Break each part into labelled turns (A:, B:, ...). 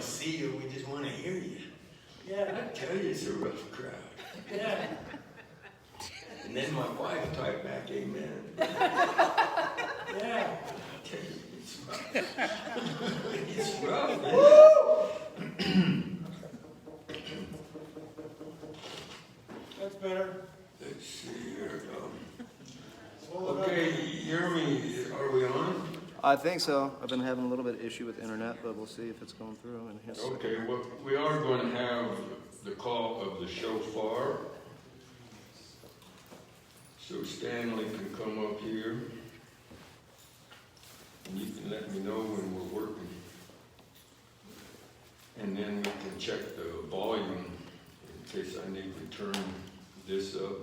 A: to see you, we just want to hear you.
B: Yeah.
A: I tell you, it's a rough crowd.
B: Yeah.
A: And then my wife typed back, amen.
B: Yeah.
A: I tell you, it's rough. It's rough, man.
B: That's better.
A: Let's see here. Okay, Jeremy, are we on?
C: I think so. I've been having a little bit of issue with the internet, but we'll see if it's going through.
A: Okay, well, we are going to have the call of the shofar. So Stanley can come up here. And you can let me know when we're working. And then we can check the volume in case I need to turn this up.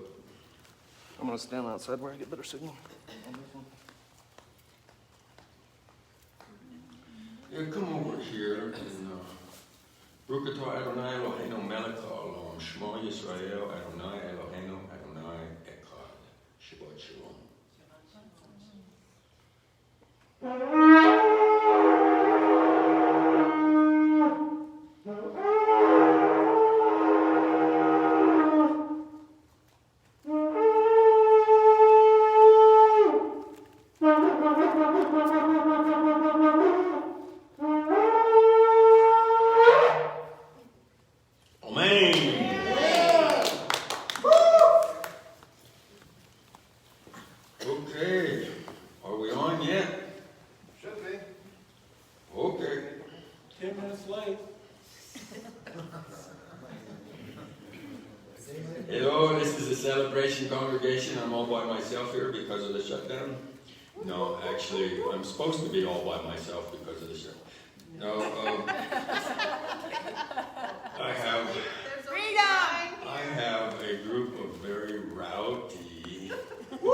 C: I'm going to stand outside where I get better signal.
A: Yeah, come over here and Brukatah Adonai Eloheinu melech haolam, Shema Yisrael Adonai Eloheinu Adonai Echad. Shabbat Shalom. Okay, are we on yet?
D: Should be.
A: Okay.
B: 10 minutes late.
A: Hello, this is a celebration congregation. I'm all by myself here because of the shutdown. No, actually, I'm supposed to be all by myself because of the shutdown. No, I have a group of very rowdy, very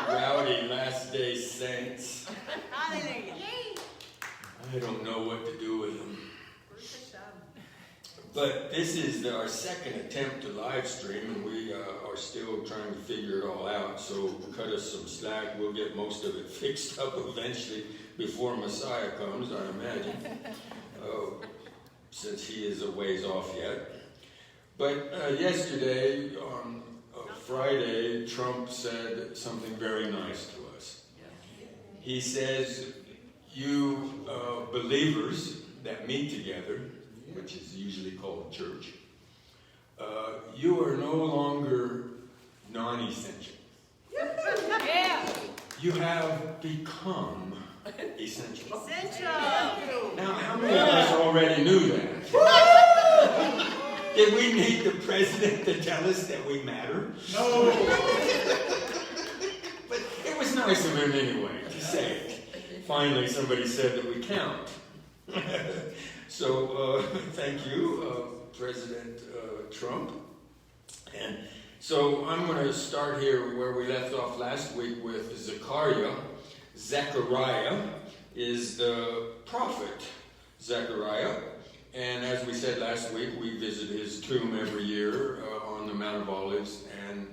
A: rowdy last day saints. I don't know what to do with them. But this is our second attempt to live stream, and we are still trying to figure it all out. So cut us some slack. We'll get most of it fixed up eventually before Messiah comes, I imagine, since he is a ways off yet. But yesterday, on Friday, Trump said something very nice to us. He says, you believers that meet together, which is usually called church, you are no longer non-essential.
E: Yeah.
A: You have become essential.
E: Essential.
A: Now, how many of us already knew that? Did we need the president to tell us that we matter?
B: No.
A: But it was nice of him anyway to say it. Finally, somebody said that we count. So, thank you, President Trump. And so I'm going to start here where we left off last week with Zechariah. Zechariah is the prophet Zechariah. And as we said last week, we visit his tomb every year on the Mount of Olives. And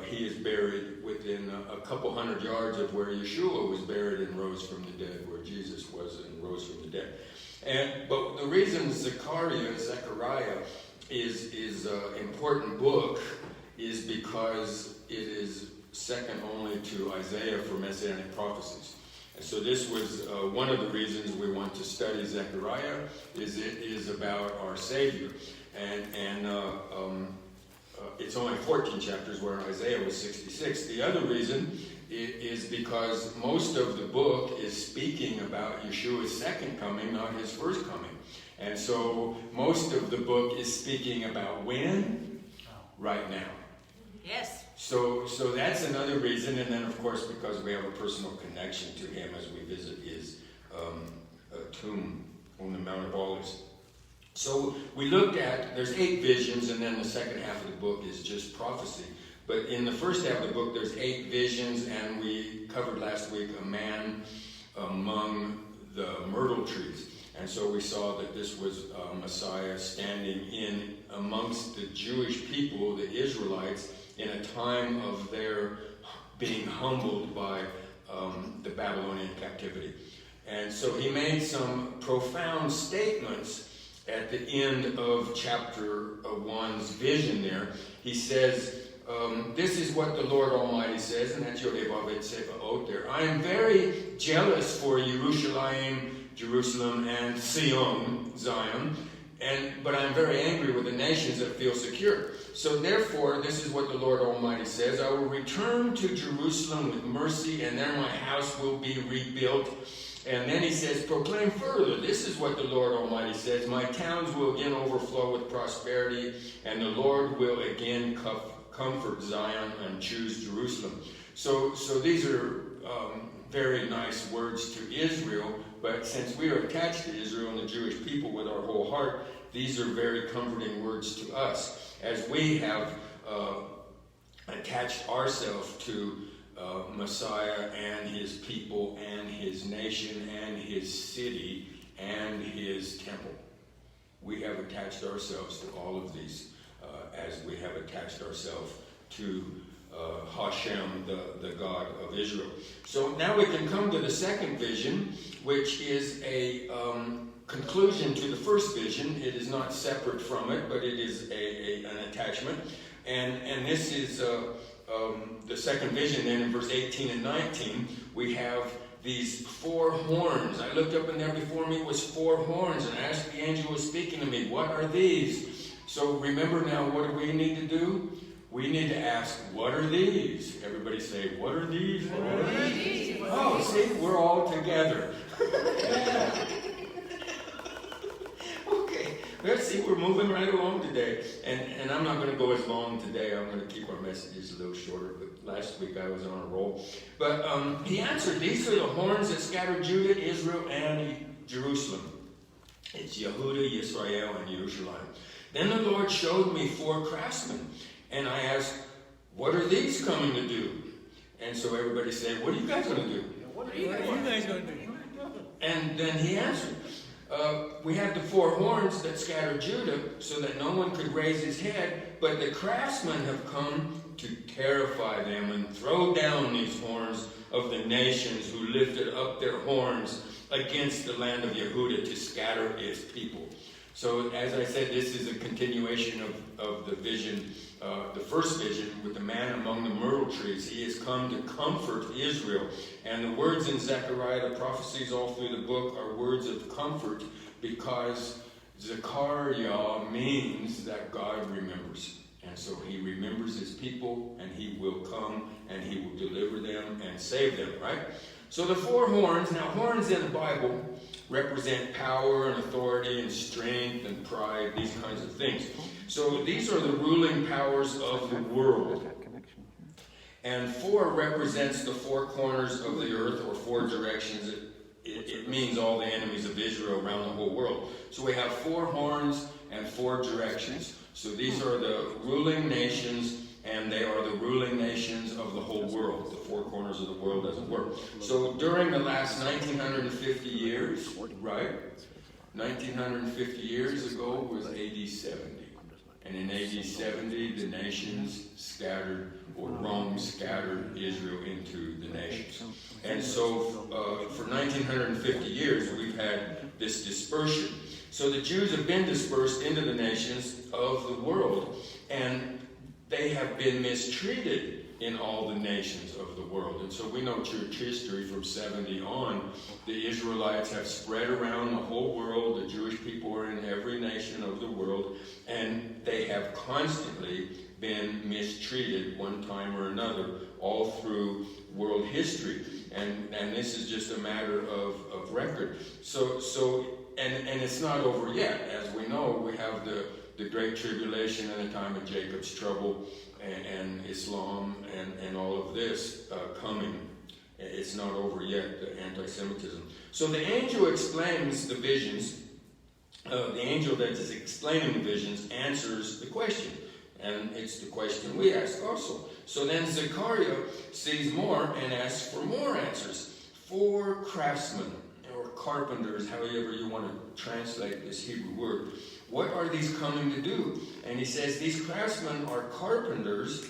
A: he is buried within a couple hundred yards of where Yeshua was buried and rose from the dead, where Jesus was and rose from the dead. But the reason Zechariah is an important book is because it is second only to Isaiah for messianic prophecies. And so this was one of the reasons we want to study Zechariah, is it is about our Savior. And it's only 14 chapters, where Isaiah was 66. The other reason is because most of the book is speaking about Yeshua's second coming, not his first coming. And so most of the book is speaking about when? Right now.
E: Yes.
A: So that's another reason. And then, of course, because we have a personal connection to him as we visit his tomb on the Mount of Olives. So we looked at, there's 8 visions, and then the second half of the book is just prophecy. But in the first half of the book, there's 8 visions, and we covered last week a man among the myrtle trees. And so we saw that this was Messiah standing in amongst the Jewish people, the Israelites, in a time of their being humbled by the Babylonian captivity. And so he made some profound statements at the end of chapter 1's vision there. He says, this is what the Lord Almighty says, and that's Yodevavet Sebaot there. I am very jealous for Jerusalem, and Zion, but I'm very angry with the nations that feel secure. So therefore, this is what the Lord Almighty says, I will return to Jerusalem with mercy, and there my house will be rebuilt. And then he says, proclaim further, this is what the Lord Almighty says, my towns will again overflow with prosperity, and the Lord will again comfort Zion and choose Jerusalem. So these are very nice words to Israel, but since we are attached to Israel and the Jewish people with our whole heart, these are very comforting words to us, as we have attached ourselves to Messiah and his people and his nation and his city and his temple. We have attached ourselves to all of these as we have attached ourselves to Hashem, the God of Israel. So now we can come to the second vision, which is a conclusion to the first vision. It is not separate from it, but it is an attachment. And this is the second vision. Then in verse 18 and 19, we have these 4 horns. I looked up, and there before me was 4 horns, and I asked the angel who was speaking to me, what are these? So remember now, what do we need to do? We need to ask, what are these? Everybody say, what are these? What are these? Oh, see, we're all together. Okay, let's see, we're moving right along today. And I'm not going to go as long today. I'm going to keep our messages a little shorter. But last week I was on a roll. But he answered, these are the horns that scattered Judah, Israel, and Jerusalem. It's Yehuda, Yisrael, and Jerusalem. Then the Lord showed me 4 craftsmen. And I asked, what are these coming to do? And so everybody said, what are you guys going to do?
B: What are you guys going to do?
A: And then he answered, we had the 4 horns that scattered Judah so that no one could raise his head, but the craftsmen have come to terrify them and throw down these horns of the nations who lifted up their horns against the land of Yehuda to scatter its people. So as I said, this is a continuation of the vision, the first vision with the man among the myrtle trees. He has come to comfort Israel. And the words in Zechariah, the prophecies all through the book, are words of comfort because Zechariah means that God remembers. And so he remembers his people, and he will come, and he will deliver them and save them, right? So the 4 horns, now horns in the Bible represent power and authority and strength and pride, these kinds of things. So these are the ruling powers of the world. And 4 represents the 4 corners of the earth, or 4 directions. It means all the enemies of Israel around the whole world. So we have 4 horns and 4 directions. So these are the ruling nations, and they are the ruling nations of the whole world, the 4 corners of the world, as it were. So during the last 1950 years, right? 1950 years ago was AD 70. And in AD 70, the nations scattered, or Rome scattered Israel into the nations. And so for 1950 years, we've had this dispersion. So the Jews have been dispersed into the nations of the world, and they have been mistreated in all the nations of the world. And so we know church history from 70 on. The Israelites have spread around the whole world. The Jewish people are in every nation of the world. And they have constantly been mistreated one time or another all through world history. And this is just a matter of record. And it's not over yet. As we know, we have the Great Tribulation and the time of Jacob's trouble and Islam and all of this coming. It's not over yet, the anti-Semitism. So the angel explains the visions. The angel that is explaining the visions answers the question. And it's the question we ask also. So then Zechariah sees more and asks for more answers. 4 craftsmen, or carpenters, however you want to translate this Hebrew word. What are these coming to do? And he says these craftsmen are carpenters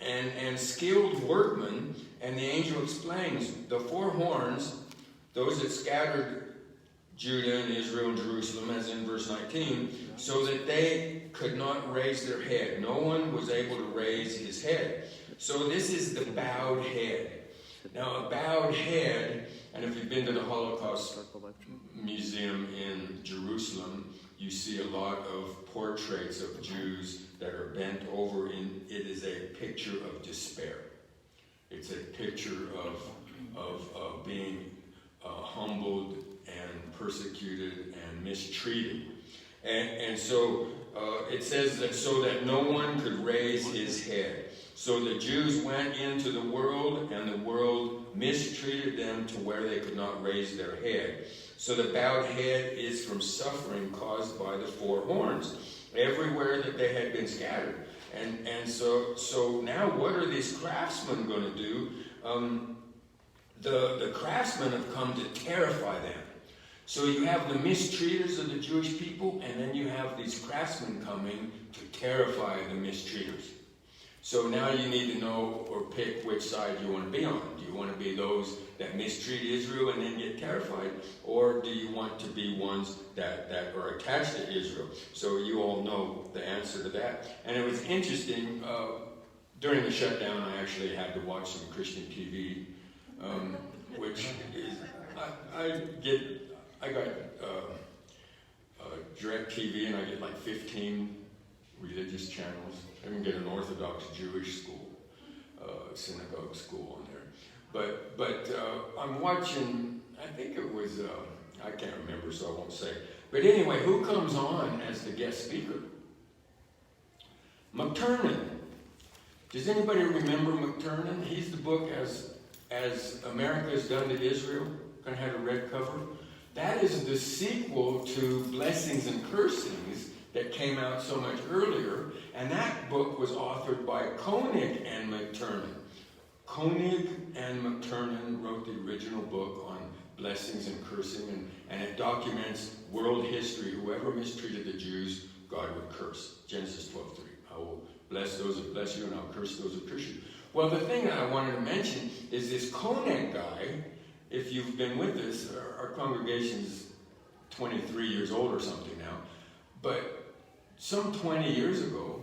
A: and skilled workmen. And the angel explains the 4 horns those that scattered Judah and Israel and Jerusalem, as in verse 19, so that they could not raise their head. No one was able to raise his head. So this is the bowed head. Now, a bowed head, and if you've been to the Holocaust Museum in Jerusalem, you see a lot of portraits of Jews that are bent over. It is a picture of despair. It's a picture of being humbled and persecuted and mistreated. And so it says that so that no one could raise his head. So the Jews went into the world, and the world mistreated them to where they could not raise their head. So the bowed head is from suffering caused by the four horns, everywhere that they had been scattered. And so now what are these craftsmen going to do? The craftsmen have come to terrify them. So you have the mistreaters of the Jewish people, and then you have these craftsmen coming to terrify the mistreaters. So now you need to know or pick which side you want to be on. Do you want to be those that mistreat Israel and then get terrified? Or do you want to be ones that are attached to Israel? So you all know the answer to that. And it was interesting, during the shutdown I actually had to watch some Christian TV, which is, I got direct TV, and I get like 15 religious channels. I even get an Orthodox Jewish school, synagogue school on there. But I'm watching, I think it was, I can't remember, so I won't say. But anyway, who comes on as the guest speaker? McTernan. Does anybody remember McTernan? He's the book As America Has Done to Israel, kind of had a red cover. That is the sequel to Blessings and Cursings that came out so much earlier, and that book was authored by Koenig and McTernan. Koenig and McTernan wrote the original book on blessings and cursing, and it documents world history. Whoever mistreated the Jews, God would curse. Genesis 12:3. I will bless those that bless you, and I'll curse those that curse you. Well, the thing that I wanted to mention is this Koenig guy. If you've been with us, our congregation's 23 years old or something now, but some 20 years ago,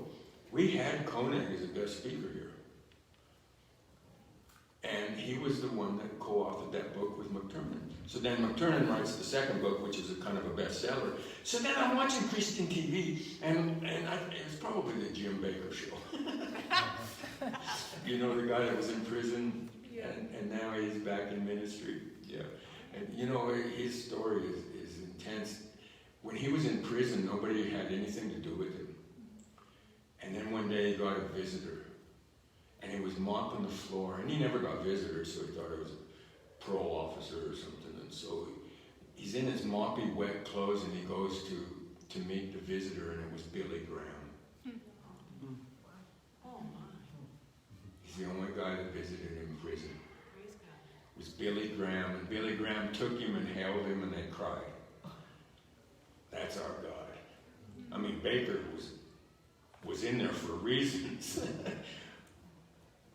A: we had Koenig as a guest speaker here. And he was the one that co-authored that book with McTernan. So then McTernan writes the second book, which is a kind of a bestseller. So then I'm watching Christian TV, and it was probably the Jim Baker show. You know, the guy that was in prison, and now he's back in ministry. Yeah. And you know, his story is intense. When he was in prison, nobody had anything to do with him. And then one day he got a visitor. And he was mopping the floor. And he never got visitors, so he thought it was a parole officer or something. And so he's in his moppy, wet clothes, and he goes to meet the visitor, and it was Billy Graham.
E: Oh my.
A: He's the only guy that visited him in prison. It was Billy Graham. And Billy Graham took him and held him, and they cried. That's our God. I mean, Baker was in there for reasons.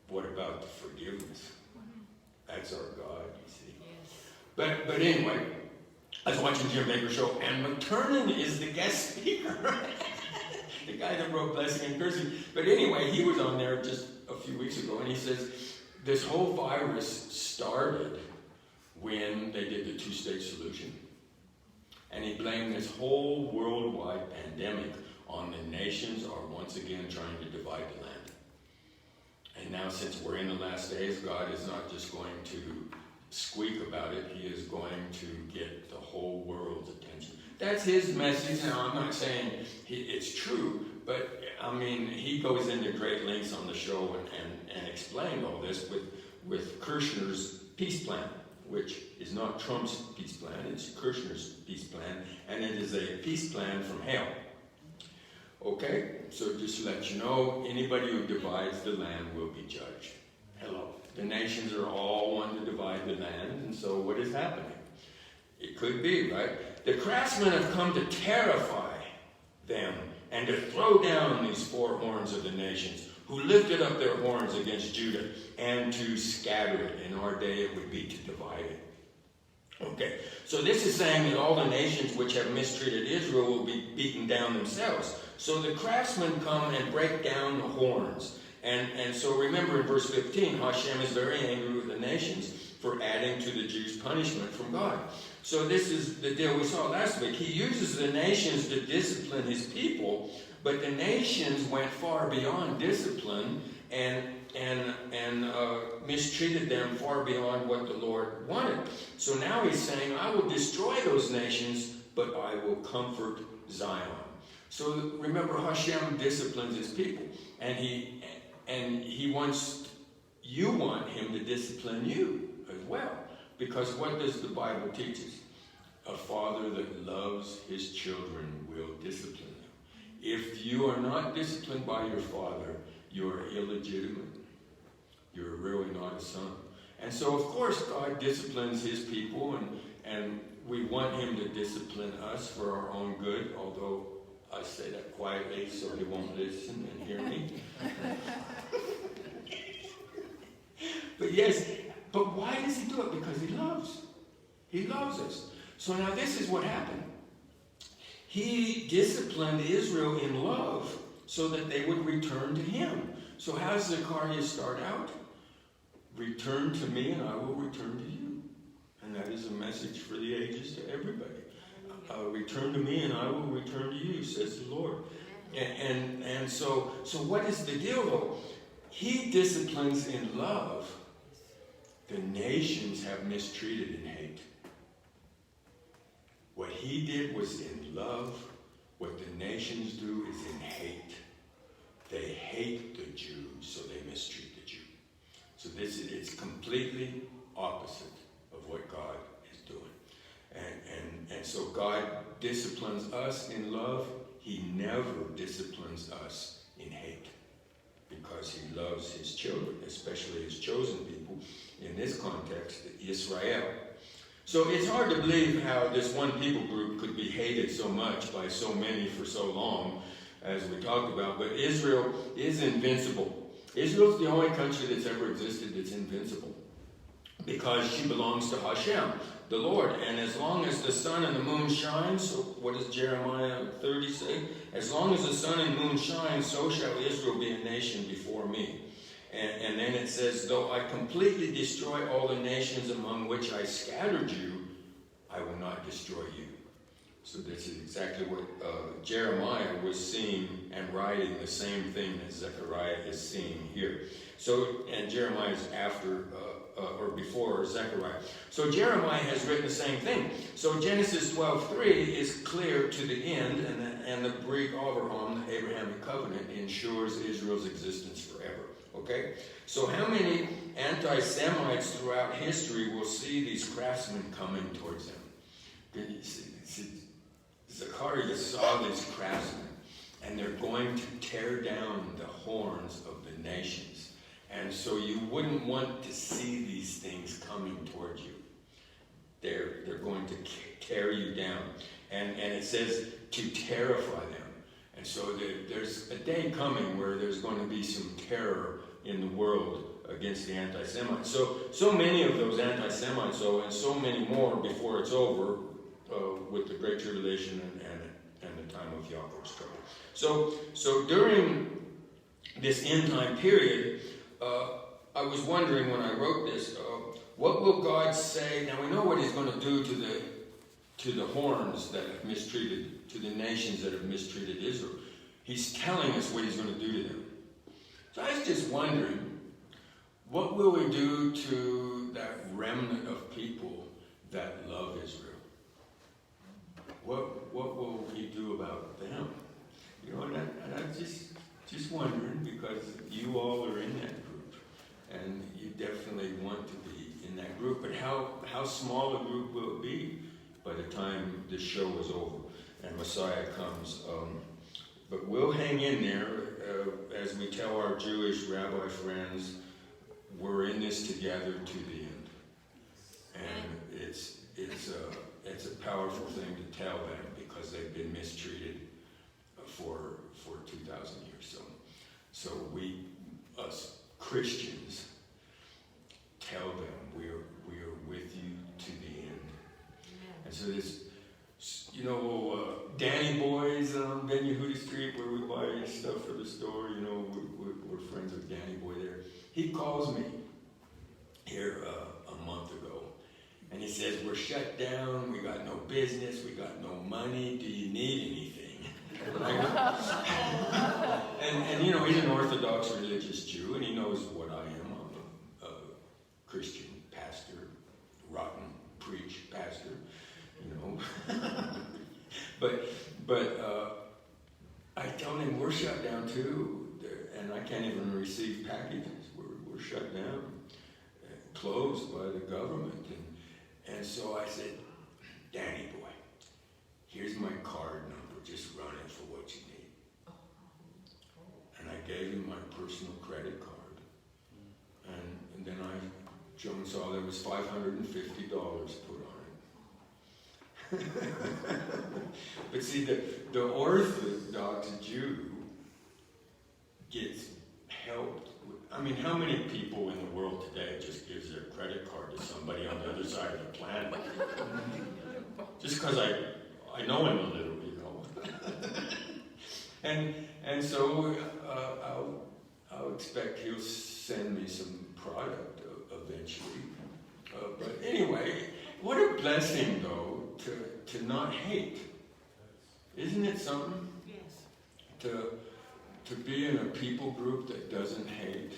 A: What about the forgiveness? That's our God, you see. Yes. But anyway, I was watching Jim Baker's show, and McTernan is the guest speaker. The guy that wrote Blessing and Cursing. But anyway, he was on there just a few weeks ago, and he says, this whole virus started when they did the two-state solution. And he blamed this whole worldwide pandemic on the nations are once again trying to divide the land. And now, since we're in the last days, God is not just going to squeak about it, he is going to get the whole world's attention. That's his message. Now, I'm not saying it's true, but I mean, he goes into great lengths on the show and explained all this with Kirshner's peace plan, which is not Trump's peace plan, it's Kirshner's peace plan, and it is a peace plan from hell. Okay, so just to let you know, anybody who divides the land will be judged. Hello. The nations are all one to divide the land, and so what is happening? It could be, right? The craftsmen have come to terrify them and to throw down these four horns of the nations who lifted up their horns against Judah and to scatter it. In our day, it would be to divide it. Okay, so this is saying that all the nations which have mistreated Israel will be beaten down themselves. So the craftsmen come and break down the horns. And so remember in verse 15, Hashem is very angry with the nations for adding to the Jews' punishment from God. So this is the deal we saw last week. He uses the nations to discipline his people, but the nations went far beyond discipline and mistreated them far beyond what the Lord wanted. So now he's saying, I will destroy those nations, but I will comfort Zion. So remember, Hashem disciplines his people, and he wants, you want him to discipline you as well. Because what does the Bible teach us? A father that loves his children will discipline them. If you are not disciplined by your father, you are illegitimate. You're really not a son. And so, of course, God disciplines his people, and we want him to discipline us for our own good, although I say that quietly so he won't listen and hear me. But yes, but why does he do it? Because he loves. He loves us. So now this is what happened. He disciplined Israel in love so that they would return to him. So how does Zechariah start out? Return to me and I will return to you. And that is a message for the ages to everybody. Return to me and I will return to you, says the Lord. And so what is the deal though? He disciplines in love. The nations have mistreated and hate. What he did was in love. What the nations do is in hate. They hate the Jews, so they mistreat the Jew. So it's completely opposite of what God is doing. And so God disciplines us in love. He never disciplines us in hate. Because he loves his children, especially his chosen people. In this context, Israel. So it's hard to believe how this one people group could be hated so much by so many for so long, as we talked about. But Israel is invincible. Israel's the only country that's ever existed that's invincible. Because she belongs to Hashem, the Lord. And as long as the sun and the moon shine, so what does Jeremiah 30 say? As long as the sun and moon shine, so shall Israel be a nation before me. And then it says, though I completely destroy all the nations among which I scattered you, I will not destroy you. So this is exactly what Jeremiah was seeing and writing, the same thing that Zechariah is seeing here. So, and Jeremiah is after or before Zechariah. So Jeremiah has written the same thing. So Genesis 12:3 is clear to the end, and the Brit Avraham, the Abrahamic covenant, ensures Israel's existence forever. Okay? So how many anti-Semites throughout history will see these craftsmen coming towards them? Zechariah saw these craftsmen, and they're going to tear down the horns of the nations. And so you wouldn't want to see these things coming toward you. They're going to tear you down. And it says to terrify them. And so there's a day coming where there's going to be some terror in the world against the anti-Semites. So many of those anti-Semites, though, and so many more before it's over with the Great Tribulation and the time of Yaakov's trouble. So during this end time period, I was wondering when I wrote this, what will God say? Now we know what he's going to do to the horns that have mistreated, to the nations that have mistreated Israel. He's telling us what he's going to do to them. So I was just wondering, what will we do to that remnant of people that love Israel? What will he do about them? You know, and I'm just wondering, because you all are in that group, and you definitely want to be in that group. But how small a group will it be by the time this show is over and Messiah comes? But we'll hang in there as we tell our Jewish rabbi friends, we're in this together to the end. And it's a powerful thing to tell them because they've been mistreated for 2,000 years. So we, us Christians, tell them we are with you to the end. so this, Danny Boy's on Ben Yehuda Street where we buy stuff for the store. We're friends with Danny Boy there. He calls me here a month ago, and he says, we're shut down, we got no business, we got no money, do you need anything? and he's an Orthodox religious Jew, and he knows what I am. I'm a Christian pastor, rotten preach pastor, But I told him we're shut down too, and I can't even receive packages. We're shut down, closed by the government. And so I said, Danny boy, here's my card number. Just run it for what you need. And I gave him my personal credit card. And then Joan saw there was $550 put on it. But see, the Orthodox Jew gets helped. How many people in the world today just gives their credit card to somebody on the other side of the planet? Just because I know him a little, And so I'll expect he'll send me some product eventually. But anyway, what a blessing, though, to not hate. Isn't it something?
E: Yes.
A: To be in a people group that doesn't hate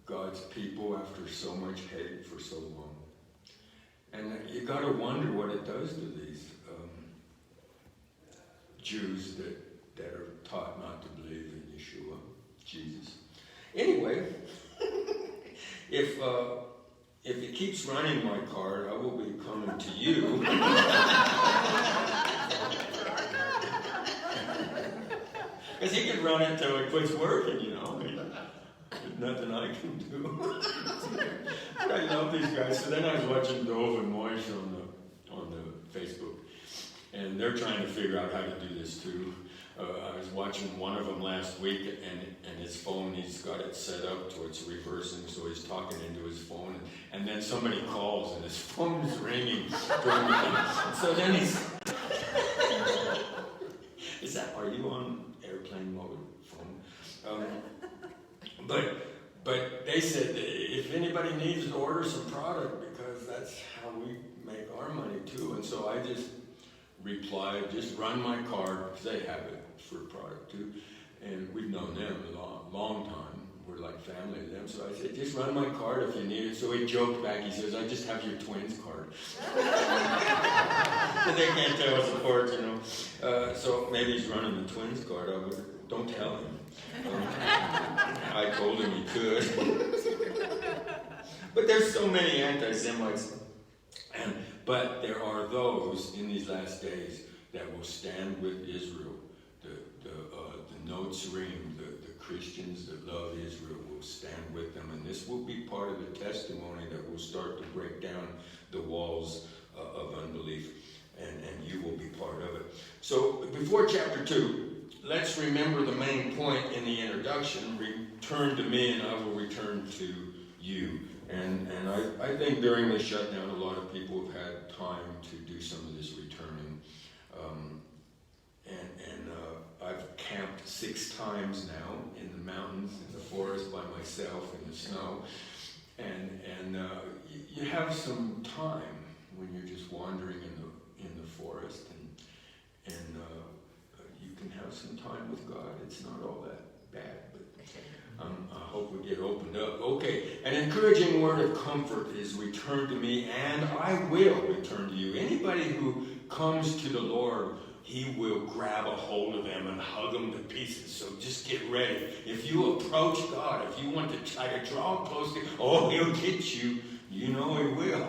A: God's people after so much hate for so long. And you got to wonder what it does to these Jews that are taught not to believe in Yeshua, Jesus. Anyway, if it keeps running my card, I will be coming to you. Because he could run it till it quits working, There's nothing I can do. But I love these guys. So then I was watching Dove and Moish on the Facebook, and they're trying to figure out how to do this too. I was watching one of them last week, and his phone, he's got it set up to it's reversing, so he's talking into his phone, and then somebody calls, and his phone is ringing. So then are you on airplane mode phone? But they said if anybody needs to order some product, because that's how we make our money too. And so I just replied, just run my card, because they have it for product too. And we've known them a long time. We're like family to them. So I said, just run my card if you need it. So he joked back, he says, I just have your twins card. But they can't tell us apart, so maybe he's running the twins card. Don't tell him. I told him he could. But there's so many anti-Semites. But there are those in these last days that will stand with Israel. The Notzarim, the Christians that love Israel will stand with them. And this will be part of the testimony that will start to break down the walls of unbelief. And you will be part of it. So before chapter 2, let's remember the main point in the introduction. Return to me and I will return to you. And I think during the shutdown, a lot of people have had time to do some of this returning. I've camped 6 times now in the mountains, in the forest by myself, in the snow. And you have some time when you're just wandering in the forest, and you can have some time with God. It's not all that bad, but I hope we get opened up. Okay, an encouraging word of comfort is return to me, and I will return to you. Anybody who comes to the Lord, he will grab a hold of them and hug them to pieces. So just get ready. If you approach God, if you want to try to draw close to him, he'll get you. You know he will.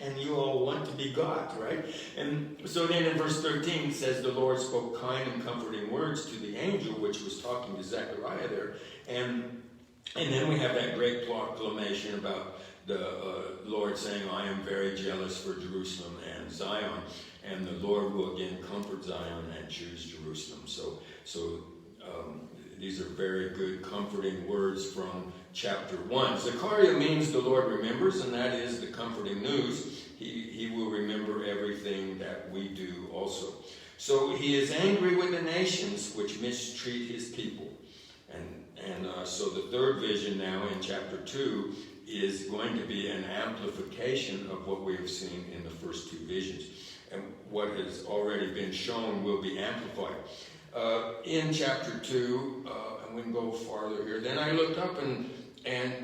A: And you all want to be God, right? And so then in verse 13 it says, the Lord spoke kind and comforting words to the angel, which was talking to Zechariah there. And then we have that great proclamation about the Lord saying, I am very jealous for Jerusalem and Zion. And the Lord will again comfort Zion and choose Jerusalem. So these are very good, comforting words from chapter 1. Zechariah means the Lord remembers, and that is the comforting news. he will remember everything that we do also. So he is angry with the nations which mistreat his people. So the third vision now in chapter 2 is going to be an amplification of what we have seen in the first two visions. And what has already been shown will be amplified. In chapter 2, and we can go farther here, then I looked up and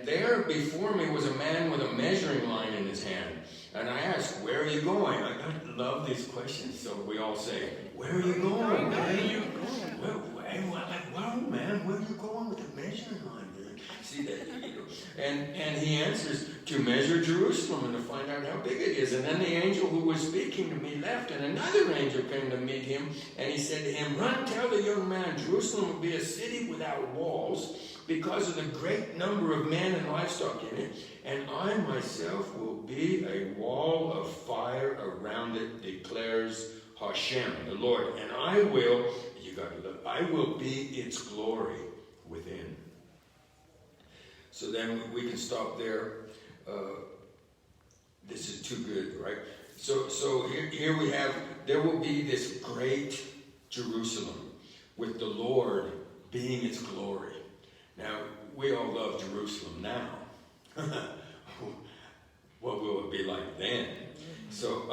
A: there before me was a man with a measuring line in his hand. And I asked, where are you going? I love these questions. So we all say, where are you going? Where are you going? Wow, man, where are you going with the measuring line? See that? And he answers, to measure Jerusalem and to find out how big it is. And then the angel who was speaking to me left, and another angel came to meet him, and he said to him, run, tell the young man, Jerusalem will be a city without walls because of the great number of men and livestock in it, and I myself will be a wall of fire around it, declares Hashem, the Lord, and I will be its glory within. So then we can stop there. This is too good, right? So here we have, there will be this great Jerusalem with the Lord being its glory. Now, we all love Jerusalem now. What will it be like then? So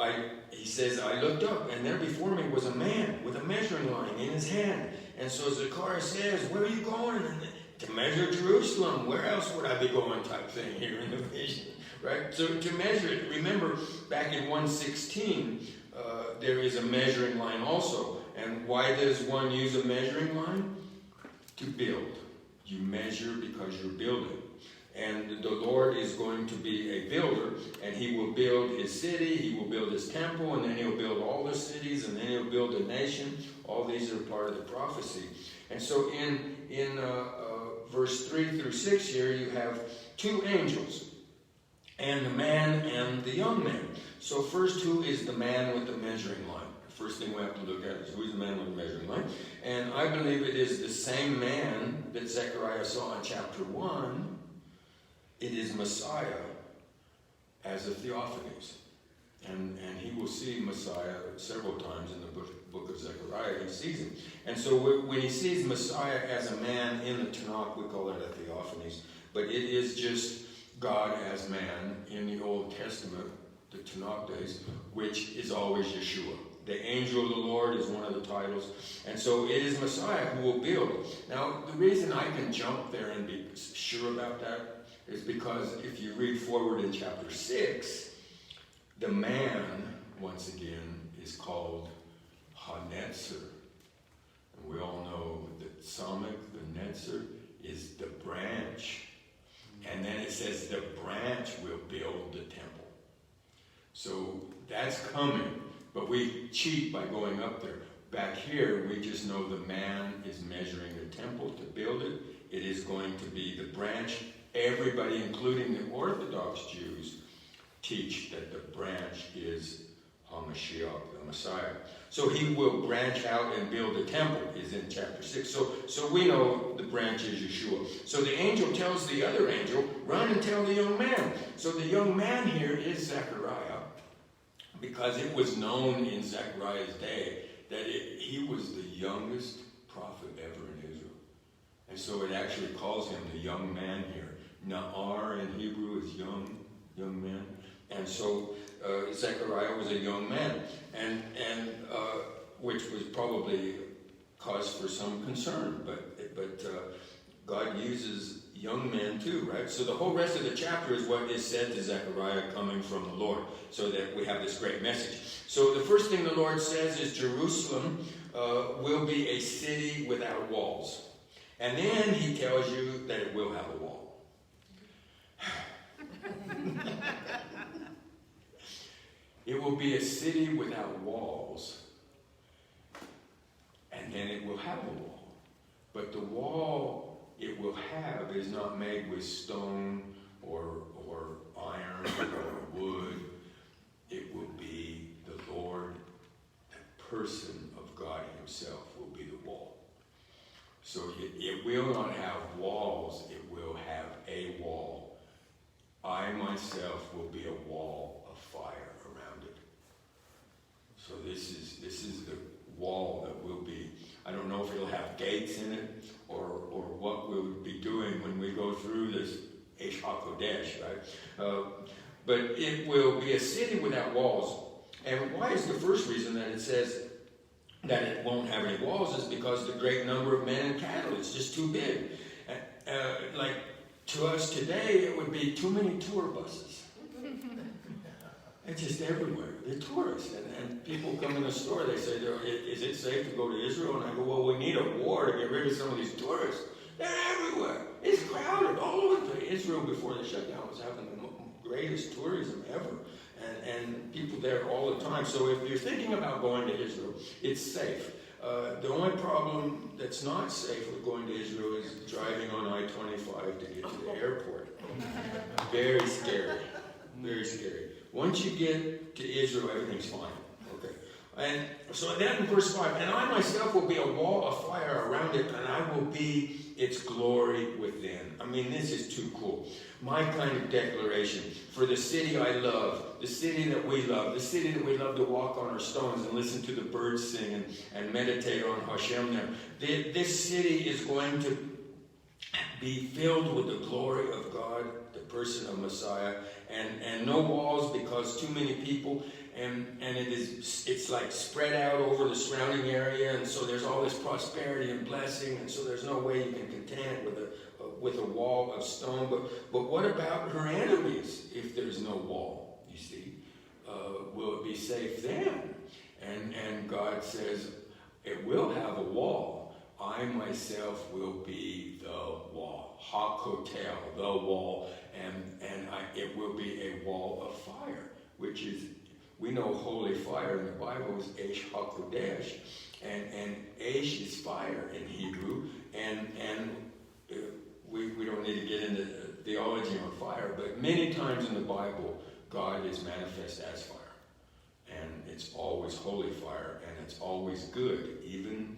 A: he says, I looked up, and there before me was a man with a measuring line in his hand. And so Zechariah says, where are you going? And to measure Jerusalem. Where else would I be going type thing here in the vision, right? So to measure it, remember back in 1:16, there is a measuring line also. And why does one use a measuring line? To build. You measure because you're building. And the Lord is going to be a builder, and he will build his city, he will build his temple, and then he'll build all the cities, and then he'll build a nation. All these are part of the prophecy. And so in verse 3 through 6 here, you have two angels, and the man and the young man. So first, who is the man with the measuring line? The first thing we have to look at is who's the man with the measuring line. And I believe it is the same man that Zechariah saw in chapter 1. It is Messiah as a theophanies. And he will see Messiah several times in the book of Zechariah. He sees him. And so when he sees Messiah as a man in the Tanakh, we call that a theophanies. But it is just God as man in the Old Testament, the Tanakh days, which is always Yeshua. The angel of the Lord is one of the titles. And so it is Messiah who will build. Now, the reason I can jump there and be sure about that is because if you read forward in chapter 6, the man, once again, is called HaNetzer. And we all know that Samek, the Netzer, is the branch. And then it says the branch will build the temple. So that's coming. But we cheat by going up there. Back here, we just know the man is measuring the temple to build it. It is going to be the branch. Everybody, including the Orthodox Jews, teach that the branch is HaMashiach, the Messiah. So he will branch out and build a temple, is in chapter 6. So we know the branch is Yeshua. So the angel tells the other angel, run and tell the young man. So the young man here is Zechariah, because it was known in Zechariah's day that he was the youngest prophet ever in Israel. And so it actually calls him the young man here. Na'ar in Hebrew is young man. And so Zechariah was a young man, and which was probably cause for some concern. But God uses young men too, right? So the whole rest of the chapter is what is said to Zechariah coming from the Lord, so that we have this great message. So the first thing the Lord says is Jerusalem will be a city without walls. And then he tells you that it will have a wall. It will be a city without walls, and then it will have a wall. But the wall it will have is not made with stone or iron or wood. It will be the Lord, the person of God himself will be the wall. So it will not have walls, it will have a wall. I myself will be a wall of fire around it. So this is the wall that will be. I don't know if it'll have gates in it or what we'll be doing when we go through this Eish HaKodesh, right? But it will be a city without walls. And why is the first reason that it says that it won't have any walls is because the great number of men and cattle. It's just too big. Like to us today, it would be too many tour buses. It's just everywhere. They're tourists. And people come in the store, they say, is it safe to go to Israel? And I go, well, we need a war to get rid of some of these tourists. They're everywhere. It's crowded all over the place. Israel, before the shutdown, was having the greatest tourism ever. And people there all the time. So if you're thinking about going to Israel, it's safe. The only problem that's not safe with going to Israel is driving on I-25 to get to the airport. Very scary. Very scary. Once you get to Israel, everything's fine. Okay. And so then in verse 5, and I myself will be a wall of fire around it, and I will be its glory within. I mean, this is too cool. My kind of declaration for the city I love, the city that we love, the city that we love to walk on our stones and listen to the birds sing and meditate on Hashem there. This city is going to be filled with the glory of God, the person of Messiah, and no walls because too many people, and it's like spread out over the surrounding area, and so there's all this prosperity and blessing, and so there's no way you can contain it with a wall of stone. But what about her enemies if there's no wall? You see, will it be safe then? And God says it will have a wall. I myself will be the wall, HaKotel, the wall, and it will be a wall of fire, which is, we know holy fire in the Bible is Eish HaKodesh, and Eish is fire in Hebrew, and we don't need to get into theology on fire, but many times in the Bible, God is manifest as fire, and it's always holy fire, and it's always good, even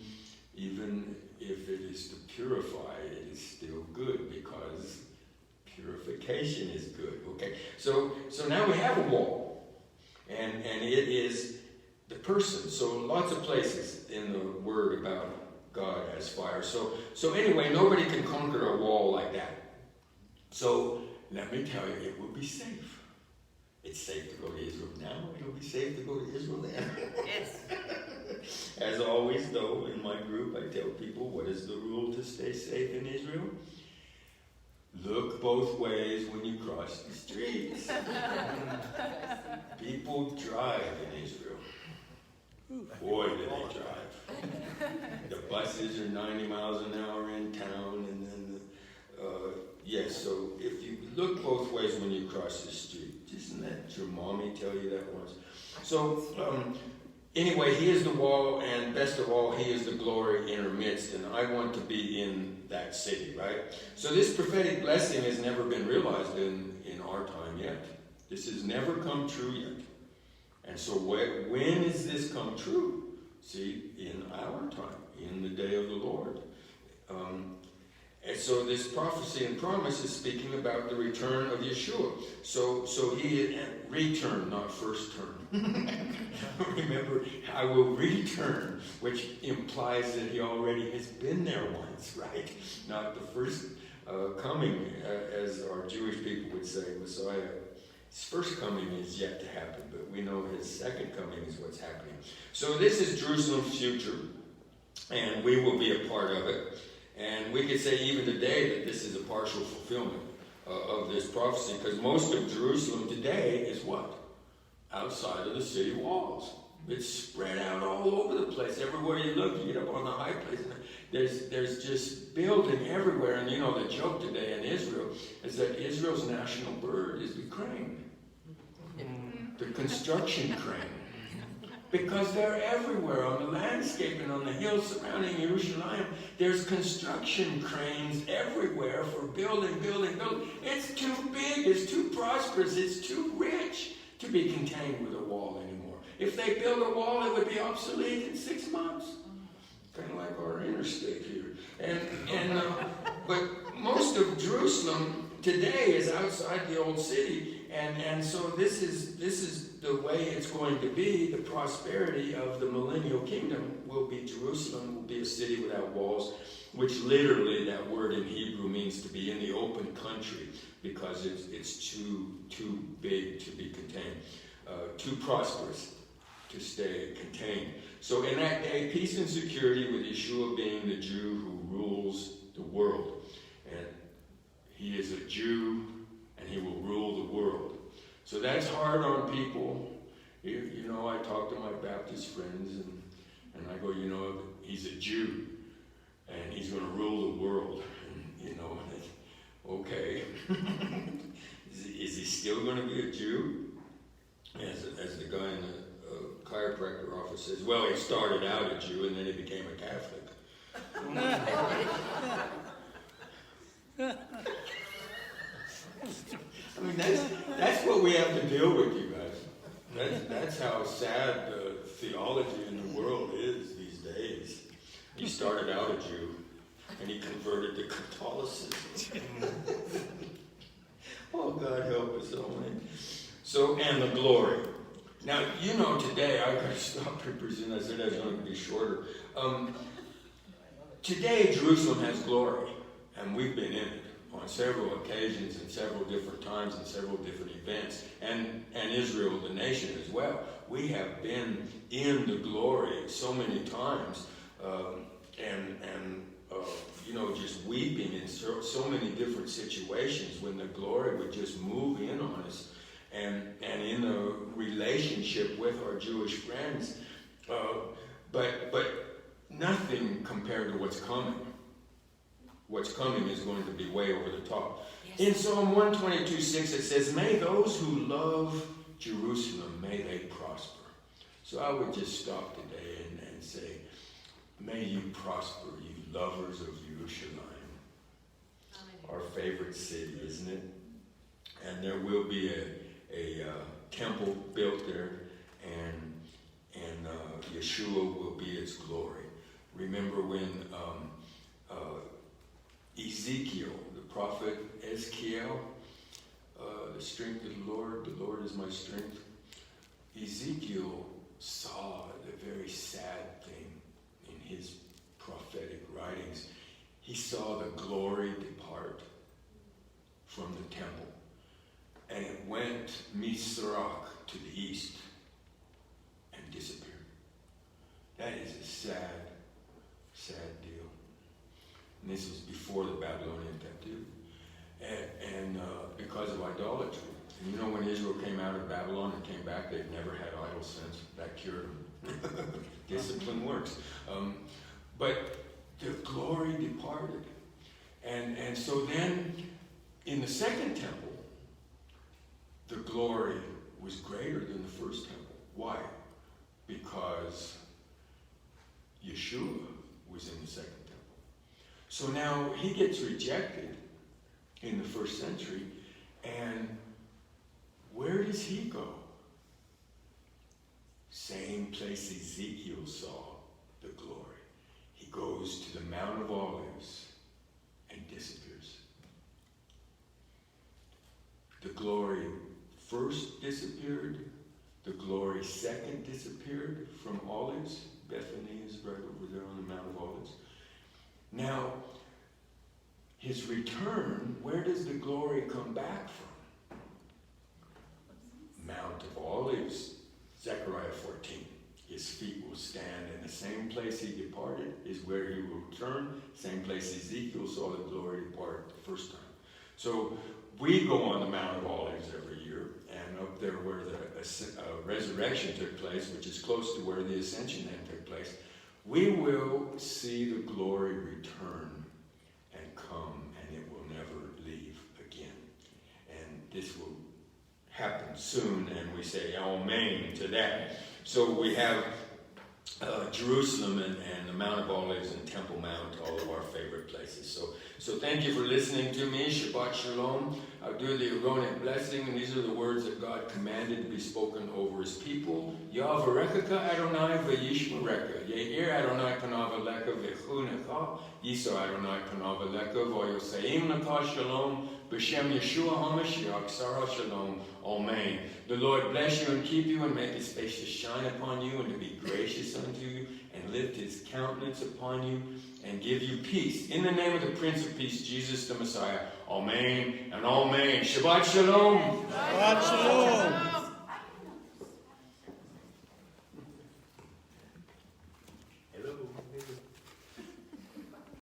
A: if it is to purify, it is still good because purification is good. Okay, so now we have a wall, and it is the person. So lots of places in the Word about God as fire. So anyway, nobody can conquer a wall like that. So let me tell you, it will be safe. It's safe to go to Israel now. It'll be safe to go to Israel then.
E: Yes.
A: As always, though, in my group, I tell people, what is the rule to stay safe in Israel? Look both ways when you cross the streets. People drive in Israel. Boy, do they drive. The buses are 90 miles an hour in town, and then, yes, so if you look both ways when you cross the street, doesn't that your mommy tell you that once? So, anyway, he is the wall, and best of all, he is the glory in our midst, and I want to be in that city, right? So this prophetic blessing has never been realized in our time yet. This has never come true yet. And so when is this come true? See, in our time, in the day of the Lord. And so this prophecy and promise is speaking about the return of Yeshua. So he return, not first turn. Remember, I will return, which implies that he already has been there once, right? Not the first coming, as our Jewish people would say, Messiah. His first coming is yet to happen, but we know his second coming is what's happening. So this is Jerusalem's future, and we will be a part of it. And we could say even today that this is a partial fulfillment of this prophecy, because most of Jerusalem today is what? Outside of the city walls. It's spread out all over the place. Everywhere you look, you get up on the high place, and there's just building everywhere. And you know, the joke today in Israel is that Israel's national bird is the crane. The construction crane. Because they're everywhere on the landscape and on the hills surrounding Jerusalem. There's construction cranes everywhere for building. It's too big, it's too prosperous, it's too rich to be contained with a wall anymore. If they build a wall, it would be obsolete in 6 months. Kind of like our interstate here. But most of Jerusalem today is outside the old city. And so this is the way it's going to be. The prosperity of the millennial kingdom will be Jerusalem will be a city without walls, which literally that word in Hebrew means to be in the open country, because it's too big to be contained, too prosperous to stay contained. So in that day, peace and security, with Yeshua being the Jew who rules the world. And he is a Jew, and he will rule the world. So that's hard on people. You know, I talk to my Baptist friends, and I go, you know, he's a Jew, and he's going to rule the world. And, you know, okay. Is he still going to be a Jew? As the guy in the chiropractor office says, well, he started out a Jew, and then he became a Catholic. I mean, that's what we have to deal with, you guys. That's how sad theology in the world is these days. He started out a Jew, and he converted to Catholicism. Oh, God help us, amen. So, and the glory. Now, you know, today, I've got to stop and present. I said I was going to be shorter. Today, Jerusalem has glory, and we've been in it on several occasions and several different times and several different events, and Israel, the nation, as well. We have been in the glory so many times, you know, just weeping in so many different situations when the glory would just move in on us, and in a relationship with our Jewish friends, but nothing compared to what's coming. What's coming is going to be way over the top. Yes. In Psalm 122:6 it says, "May those who love Jerusalem, may they prosper." So I would just stop today and say, may you prosper, you lovers of Yerushalayim. Our favorite city, isn't it? And there will be a temple built there, and Yeshua will be its glory. Remember when Ezekiel, the prophet Ezekiel, the strength of the Lord is my strength. Ezekiel saw the very sad thing in his prophetic writings. He saw the glory depart from the temple, and it went Mizrach to the east and disappeared. That is a sad, sad deal. And this was before the Babylonian captivity, and because of idolatry. And you know, when Israel came out of Babylon and came back, they've never had idols since. That cured them. Discipline works. But the glory departed. And so then, in the second temple, the glory was greater than the first temple. Why? Because Yeshua was in the second temple. So now he gets rejected in the first century, and where does he go? Same place Ezekiel saw the glory. He goes to the Mount of Olives and disappears. The glory first disappeared. The glory second disappeared from Olives. Bethany is right over there on the Mount of Olives. Now, his return, where does the glory come back from? Mount of Olives, Zechariah 14. His feet will stand in the same place he departed is where he will return. Same place Ezekiel saw the glory depart the first time. So we go on the Mount of Olives every year, and up there where the resurrection took place, which is close to where the ascension then took place, we will see the glory return and come, and it will never leave again. And this will happen soon, and we say amen to that. So we have Jerusalem and the Mount of Olives and Temple Mount, all of our favorite places. So thank you for listening to me. Shabbat Shalom. I'll do the Aaronic blessing, and these are the words that God commanded to be spoken over his people. Yahvarekaka Adonai v'yishmereka. Ye'ir Adonai panav aleka v'chunecha. Yisro Adonai panav aleka v'yoseim leka shalom B'Shem Yeshua HaMashiach, Sarah Shalom, Amen. The Lord bless you and keep you and make his face to shine upon you and to be gracious unto you and lift his countenance upon you and give you peace. In the name of the Prince of Peace, Jesus the Messiah. Amen and amen. Shabbat Shalom.
B: Shabbat Shalom.